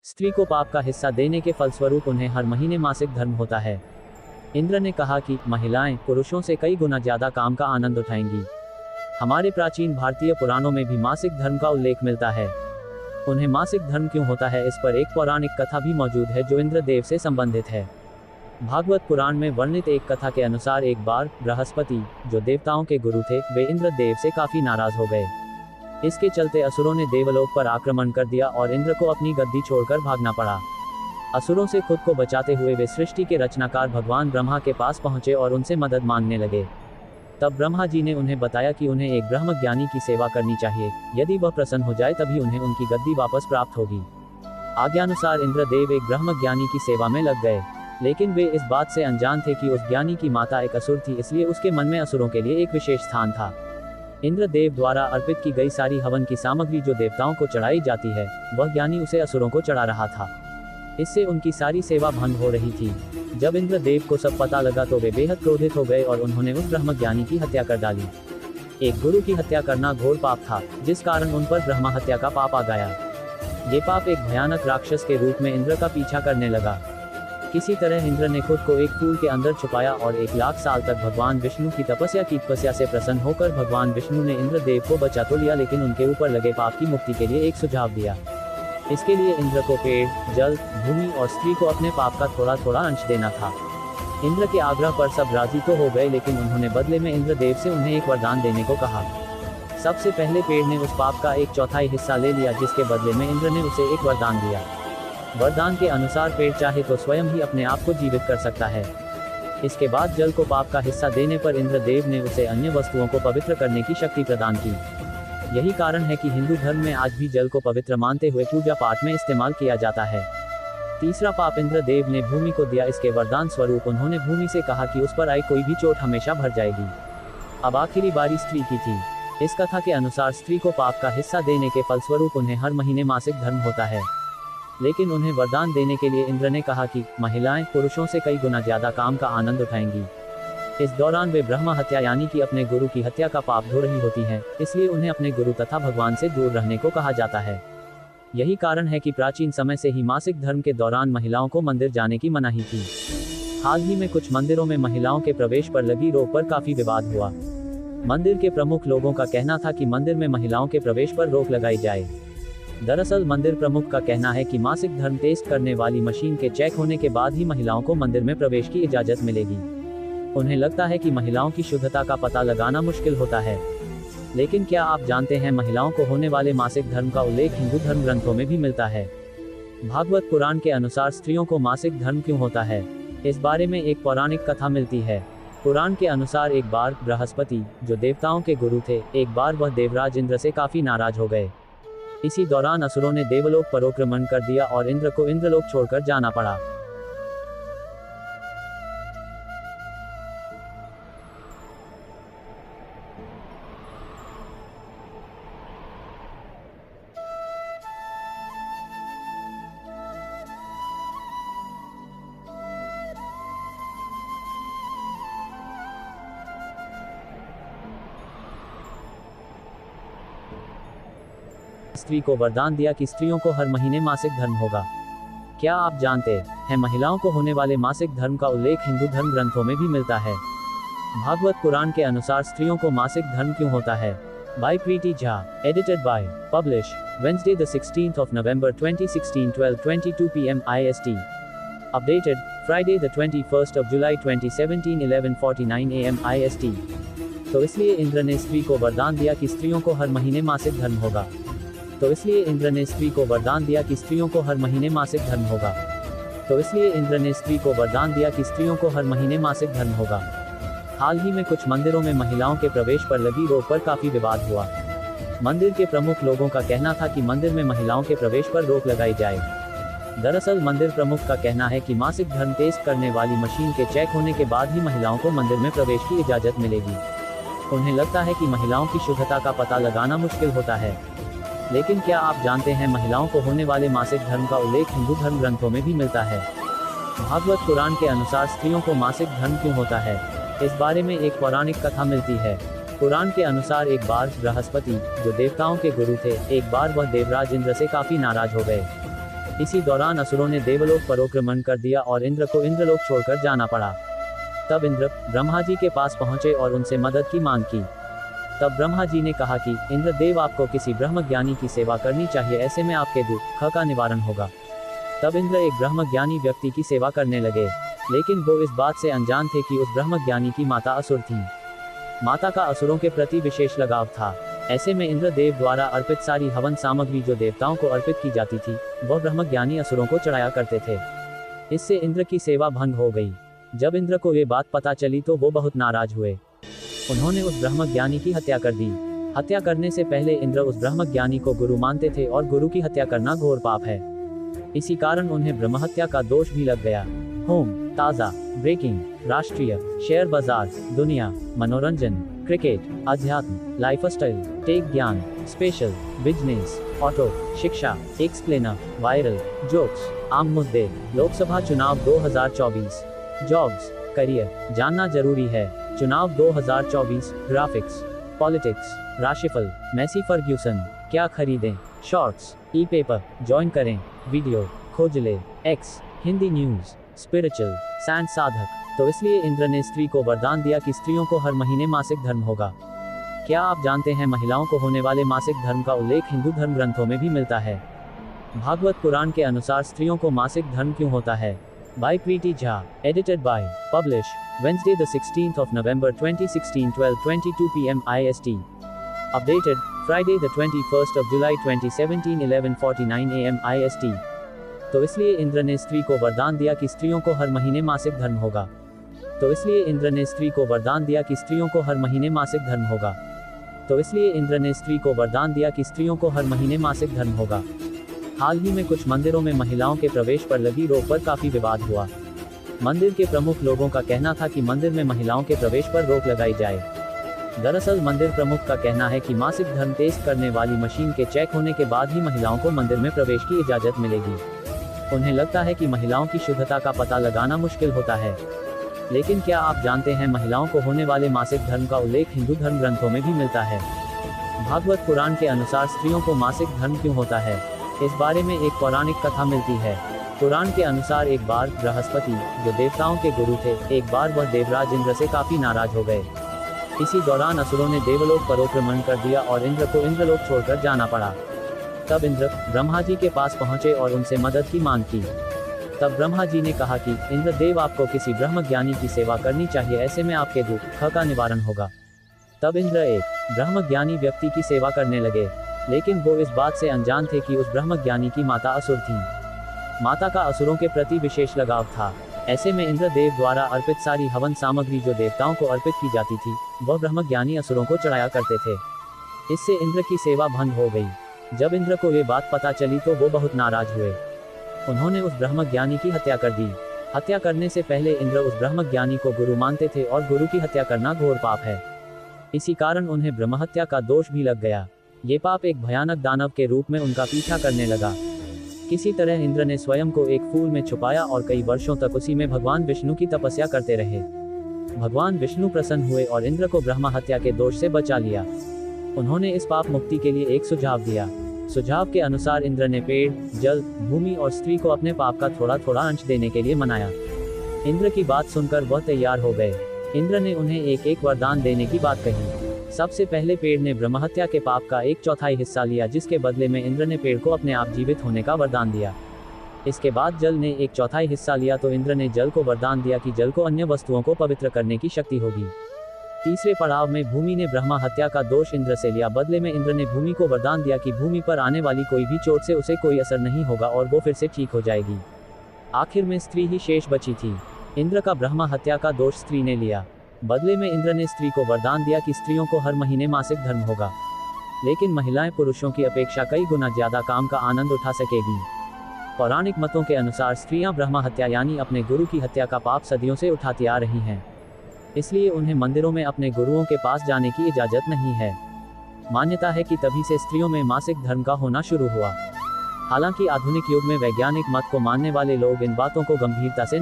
स्त्री को पाप का हिस्सा देने के फलस्वरूप उन्हें हर महीने मासिक धर्म होता है। इंद्र ने कहा कि महिलाएं पुरुषों से कई गुना ज्यादा काम का आनंद उठाएंगी। हमारे प्राचीन भारतीय पुराणों में भी मासिक धर्म का उल्लेख मिलता है। उन्हें मासिक धर्म क्यों होता है, इस पर एक पौराणिक कथा भी मौजूद है जो इंद्रदेव से संबंधित है। भागवत पुराण में वर्णित एक कथा के अनुसार एक बार बृहस्पति, जो देवताओं के गुरु थे, वे इंद्रदेव से काफी नाराज हो गए। इसके चलते असुरों ने देवलोक पर आक्रमण कर दिया और इंद्र को अपनी गद्दी छोड़कर भागना पड़ा। असुरों से खुद को बचाते हुए वे सृष्टि के रचनाकार भगवान ब्रह्मा के पास पहुंचे और उनसे मदद मांगने लगे। तब ब्रह्मा जी ने उन्हें बताया कि उन्हें एक ब्रह्मज्ञानी की सेवा करनी चाहिए। यदि वह प्रसन्न हो जाए तभी उन्हें उनकी गद्दी वापस प्राप्त होगी। आज्ञानुसार इंद्रदेव एक ब्रह्मज्ञानी की सेवा में लग गए, लेकिन वे इस बात से अनजान थे कि उस ज्ञानी की माता एक असुर थी, इसलिए उसके मन में असुरों के लिए एक विशेष स्थान था। इंद्रदेव द्वारा अर्पित की गई सारी हवन की सामग्री जो देवताओं को चढ़ाई जाती है, वह ज्ञानी उसे असुरों को चढ़ा रहा था। इससे उनकी सारी सेवा भंग हो रही थी। जब इंद्रदेव को सब पता लगा तो वे बेहद क्रोधित हो गए और उन्होंने उस ब्रह्मज्ञानी की हत्या कर डाली। एक गुरु की हत्या करना घोर पाप था, जिस कारण उन पर ब्रह्म हत्या का पाप आ गया। ये पाप एक भयानक राक्षस के रूप में इंद्र का पीछा करने लगा। किसी तरह इंद्र ने खुद को एक फूल के अंदर छुपाया और 1 लाख साल तक भगवान विष्णु की तपस्या से प्रसन्न होकर भगवान विष्णु ने इंद्रदेव को बचा तो लिया, लेकिन उनके ऊपर लगे पाप की मुक्ति के लिए एक सुझाव दिया। इसके लिए इंद्र को पेड़, जल, भूमि और स्त्री को अपने पाप का थोड़ा थोड़ा अंश देना था। इंद्र के आग्रह पर सब राजी तो हो गए, लेकिन उन्होंने बदले में इंद्रदेव से उन्हें एक वरदान देने को कहा। सबसे पहले पेड़ ने उस पाप का 1/4 हिस्सा ले लिया, जिसके बदले में इंद्र ने उसे एक वरदान दिया। वरदान के अनुसार पेड़ चाहे तो स्वयं ही अपने आप को जीवित कर सकता है। इसके बाद जल को पाप का हिस्सा देने पर इंद्रदेव ने उसे अन्य वस्तुओं को पवित्र करने की शक्ति प्रदान की। यही कारण है कि हिंदू धर्म में आज भी जल को पवित्र मानते हुए पूजा पाठ में इस्तेमाल किया जाता है। तीसरा पाप इंद्रदेव ने भूमि को दिया। इसके वरदान स्वरूप उन्होंने भूमि से कहा कि उस पर आई कोई भी चोट हमेशा भर जाएगी। अब आखिरी बारी स्त्री की थी। इस कथा के अनुसार स्त्री को पाप का हिस्सा देने के फलस्वरूप उन्हें हर महीने मासिक धर्म होता है, लेकिन उन्हें वरदान देने के लिए इंद्र ने कहा कि महिलाएं पुरुषों से कई गुना ज्यादा काम का आनंद उठाएंगी। इस दौरान वे ब्रह्म हत्या यानी कि अपने गुरु की हत्या का पाप धो रही होती हैं, इसलिए उन्हें अपने गुरु तथा भगवान से दूर रहने को कहा जाता है। यही कारण है कि प्राचीन समय से ही मासिक धर्म के दौरान महिलाओं को मंदिर जाने की मनाही थी। हाल ही में कुछ मंदिरों में महिलाओं के प्रवेश पर लगी रोक पर काफी विवाद हुआ। मंदिर के प्रमुख लोगों का कहना था कि मंदिर में महिलाओं के प्रवेश पर रोक लगाई जाए। दरअसल मंदिर प्रमुख का कहना है कि मासिक धर्म टेस्ट करने वाली मशीन के चेक होने के बाद ही महिलाओं को मंदिर में प्रवेश की इजाजत मिलेगी। उन्हें लगता है कि महिलाओं की शुद्धता का पता लगाना मुश्किल होता है। लेकिन क्या आप जानते हैं, महिलाओं को होने वाले मासिक धर्म का उल्लेख हिंदू धर्म ग्रंथों में भी मिलता है। भागवत पुराण के अनुसार स्त्रियों को मासिक धर्म क्यों होता है, इस बारे में एक पौराणिक कथा मिलती है। पुराण के अनुसार एक बार बृहस्पति, जो देवताओं के गुरु थे, एक बार वह देवराज इंद्र से काफी नाराज हो गए। इसी दौरान असुरों ने देवलोक पर आक्रमण कर दिया और इंद्र को इंद्रलोक छोड़कर जाना पड़ा। स्त्री को वरदान दिया कि स्त्रियों को हर महीने मासिक धर्म होगा। क्या आप जानते हैं, महिलाओं को होने वाले मासिक धर्म का उल्लेख हिंदू धर्म ग्रंथों में भी मिलता है। भागवत पुराण के अनुसार स्त्रियों को मासिक धर्म क्यों होता है, by Preeti Jha, edited by publish Wednesday the 16th of November 2016 12:22 PM IST, updated Friday the 21st of July 2017 11:49 AM IST। तो इसलिए इंद्र ने स्त्री को वरदान दिया कि स्त्रियों को हर महीने मासिक धर्म होगा। तो इसलिए इंद्र ने स्त्री को वरदान दिया कि स्त्रियों को हर महीने मासिक धर्म होगा। तो इसलिए इंद्र ने स्त्री को वरदान दिया कि स्त्रियों को हर महीने मासिक धर्म होगा। हाल ही में कुछ मंदिरों में महिलाओं के प्रवेश पर लगी रोक पर काफी विवाद हुआ। मंदिर के प्रमुख लोगों का कहना था कि मंदिर में महिलाओं के प्रवेश पर रोक लगाई जाए। दरअसल मंदिर प्रमुख का कहना है कि मासिक धर्म टेस्ट करने वाली मशीन के चेक होने के बाद ही महिलाओं को मंदिर में प्रवेश की इजाजत मिलेगी। उन्हें लगता है कि महिलाओं की शुद्धता का पता लगाना मुश्किल होता है। लेकिन क्या आप जानते हैं, महिलाओं को होने वाले मासिक धर्म का उल्लेख हिंदू धर्म ग्रंथों में भी मिलता है। भागवत पुराण के अनुसार स्त्रियों को मासिक धर्म क्यों होता है, इस बारे में एक पौराणिक कथा मिलती है। पुराण के अनुसार एक बार बृहस्पति, जो देवताओं के गुरु थे, एक बार वह देवराज इंद्र से काफी नाराज हो गए। इसी दौरान असुरों ने देवलोक पर आक्रमण कर दिया और इंद्र को इंद्रलोक छोड़कर जाना पड़ा। तब इंद्र ब्रह्मा जी के पास पहुंचे और उनसे मदद की मांग की। तब ब्रह्मा जी ने कहा कि इंद्रदेव, आपको किसी ब्रह्मज्ञानी की सेवा करनी चाहिए, ऐसे में आपके दुख का निवारण होगा। तब इंद्र एक ब्रह्मज्ञानी व्यक्ति की सेवा करने लगे, लेकिन वो इस बात से अनजान थे कि उस ब्रह्मज्ञानी की माता असुर थी। माता का असुरों के प्रति विशेष लगाव था। ऐसे में इंद्रदेव द्वारा अर्पित सारी हवन सामग्री जो देवताओं को अर्पित की जाती थी, वह ब्रह्मज्ञानी असुरों को चढ़ाया करते थे। इससे इंद्र की सेवा भंग हो गई। जब इंद्र को ये बात पता चली तो वो बहुत नाराज हुए। उन्होंने उस ब्रह्मज्ञानी की हत्या कर दी। हत्या करने से पहले इंद्र उस ब्रह्मज्ञानी को गुरु मानते थे और गुरु की हत्या करना घोर पाप है। इसी कारण उन्हें ब्रह्महत्या का दोष भी लग गया। होम, ताज़ा, ब्रेकिंग, राष्ट्रीय, शेयर बाजार, दुनिया, मनोरंजन, क्रिकेट, अध्यात्म, लाइफस्टाइल, टेक ज्ञान, स्पेशल, बिजनेस, ऑटो, शिक्षा, एक्सप्लेनर, वायरल, जोक्स, आम मुद्दे, लोकसभा चुनाव 2024, जॉब्स, करियर, जानना जरूरी है, चुनाव 2024, ग्राफिक्स, पॉलिटिक्स, राशिफल, मेसी फर्ग्यूसन, क्या खरीदें, शॉर्ट्स, ई पेपर, ज्वाइन करें, वीडियो, खोज ले, x, Hindi news, spiritual, sand साधक। तो इसलिए इंद्र ने स्त्री को वरदान दिया कि स्त्रियों को हर महीने मासिक धर्म होगा। क्या आप जानते हैं महिलाओं को होने वाले मासिक धर्म का उल्लेख हिंदू धर्म ग्रंथों में भी मिलता है। भागवत पुराण के अनुसार स्त्रियों को मासिक धर्म क्यों होता है। By Preeti Jha, edited by, publish, Wednesday the 16th of November 2016, 12:22 p.m. IST. Updated, Friday the 21st of July 2017, 11:49 a.m. IST. तो इसलिए इंद्र ने स्त्री को वरदान दिया कि स्त्रियों को हर महीने मासिक धर्म होगा। तो इसलिए इंद्र ने स्त्री को वरदान दिया कि स्त्रियों को हर महीने मासिक धर्म होगा। तो इसलिए इंद्र ने स्त्री को वरदान दिया कि स्त्रियों को हर महीने मासिक धर्म होगा। हाल ही में कुछ मंदिरों में महिलाओं के प्रवेश पर लगी रोक पर काफी विवाद हुआ। मंदिर के प्रमुख लोगों का कहना था कि मंदिर में महिलाओं के प्रवेश पर रोक लगाई जाए। दरअसल मंदिर प्रमुख का कहना है कि मासिक धर्म टेस्ट करने वाली मशीन के चेक होने के बाद ही महिलाओं को मंदिर में प्रवेश की इजाजत मिलेगी। उन्हें लगता है कि महिलाओं की शुद्धता का पता लगाना मुश्किल होता है। लेकिन क्या आप जानते हैं महिलाओं को होने वाले मासिक धर्म का उल्लेख हिंदू धर्म ग्रंथों में भी मिलता है। भागवत पुराण के अनुसार स्त्रियों को मासिक धर्म क्यों होता है, इस बारे में एक पौराणिक कथा मिलती है। पुराण के अनुसार एक बार बृहस्पति, जो देवताओं के गुरु थे, एक बार वह देवराज इंद्र से काफी नाराज हो गए। इसी दौरान असुरों ने देवलोक पर आक्रमण कर दिया और इंद्र को इंद्रलोक छोड़कर जाना पड़ा। तब इंद्र ब्रह्मा जी के पास पहुंचे और उनसे मदद की मांग की। तब ब्रह्मा जी ने कहा कि इंद्रदेव, आपको किसी ब्रह्मज्ञानी की सेवा करनी चाहिए, ऐसे में आपके दुख का निवारण होगा। तब इंद्र एक ब्रह्मज्ञानी व्यक्ति की सेवा करने लगे, लेकिन वो इस बात से अनजान थे कि उस ब्रह्मज्ञानी की माता असुर थी। माता का असुरों के प्रति विशेष लगाव था। ऐसे में इंद्रदेव द्वारा अर्पित सारी हवन सामग्री जो देवताओं को अर्पित की जाती थी, वह ब्रह्मज्ञानी असुरों को चढ़ाया करते थे। इससे इंद्र की सेवा भंग हो गई। जब इंद्र को ये बात पता चली तो वो बहुत नाराज हुए। उन्होंने उस ब्रह्मज्ञानी की हत्या कर दी। हत्या करने से पहले इंद्र उस ब्रह्मज्ञानी को गुरु मानते थे और गुरु की हत्या करना घोर पाप है। इसी कारण उन्हें ब्रह्महत्या का दोष भी लग गया। ये पाप एक भयानक दानव के रूप में उनका पीछा करने लगा। किसी तरह इंद्र ने स्वयं को एक फूल में छुपाया और कई वर्षों तक उसी में भगवान विष्णु की तपस्या करते रहे। भगवान विष्णु प्रसन्न हुए और इंद्र को ब्रह्म हत्या के दोष से बचा लिया। उन्होंने इस पाप मुक्ति के लिए एक सुझाव दिया। सुझाव के अनुसार इंद्र ने पेड़, जल, भूमि और स्त्री को अपने पाप का थोड़ा थोड़ा अंश देने के लिए मनाया। इंद्र की बात सुनकर वह तैयार हो गए। इंद्र ने उन्हें एक एक वरदान देने की बात कही। सबसे पहले पेड़ ने ब्रह्महत्या के पाप का 1/4 हिस्सा लिया, जिसके बदले में इंद्र ने पेड़ को अपने आप जीवित होने का वरदान दिया। इसके बाद जल ने 1/4 हिस्सा लिया, तो इंद्र ने जल को वरदान दिया कि जल को अन्य वस्तुओं को पवित्र करने की शक्ति होगी। तीसरे पड़ाव में भूमि ने ब्रह्म हत्या का दोष इंद्र से लिया। बदले में इंद्र ने भूमि को वरदान दिया कि भूमि पर आने वाली कोई भी चोट से उसे कोई असर नहीं होगा और वो फिर से ठीक हो जाएगी। आखिर में स्त्री ही शेष बची थी। इंद्र का ब्रह्म हत्या का दोष स्त्री ने लिया। बदले में इंद्र ने स्त्री को वरदान दिया कि स्त्रियों को हर महीने मासिक धर्म होगा, लेकिन महिलाएं पुरुषों की अपेक्षा कई गुना ज्यादा काम का आनंद उठा सकेगी। पौराणिक मतों के अनुसार स्त्रियां ब्रह्म हत्या यानी अपने गुरु की हत्या का पाप सदियों से उठाती आ रही हैं। इसलिए उन्हें मंदिरों में अपने गुरुओं के पास जाने की इजाजत नहीं है। मान्यता है कि तभी से स्त्रियों में मासिक धर्म का होना शुरू हुआ। हालांकि आधुनिक युग में वैज्ञानिक मत को मानने वाले लोग इन बातों को गंभीरता से नहीं